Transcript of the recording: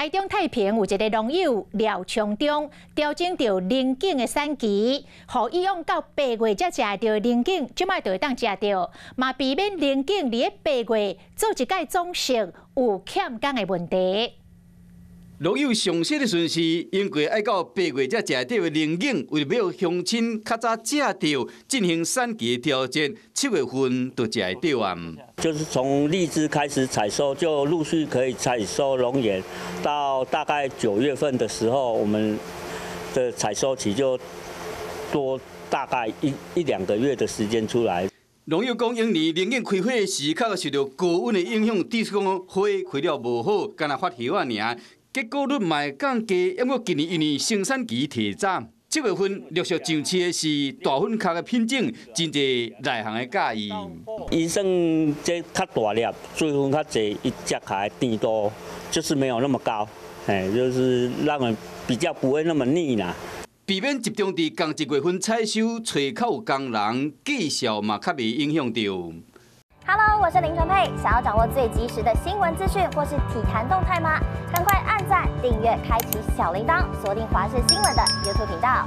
台中太平有一个农友廖昌忠调整到龙井的产期，互以往到8月才食到龙井，即摆就会当食到，嘛避免龙井伫8月做一届总食有欠工的问题。 农友上细的顺序，因过爱到8月才食到的龙井，为了要乡亲较早食到，进行产期调整，7月份就食得到啊。就是从荔枝开始采收，就陆续可以采收龙眼，到大概9月份的时候，我们的采收期就多大概一两个月的时间出来。 农友讲，因年龙眼开花时，确受到高温的影响，只是讲花开了无好，干那发叶啊尔。 结果率卖降低，因为今年因为生产期提早，7月份陆续上市的是大粉壳的品种，真侪内行的介意。医生这较大粒，水分较侪，一食起来甜度就是没有那么高，就是让人比较不会那么腻啦。避免集中伫同1月份采收，找口有工人绩效嘛较袂影响到。 Hello， 我是林纯佩。想要掌握最及时的新闻资讯或是体坛动态吗？赶快按赞、订阅、开启小铃铛，锁定华视新闻的 YouTube 频道。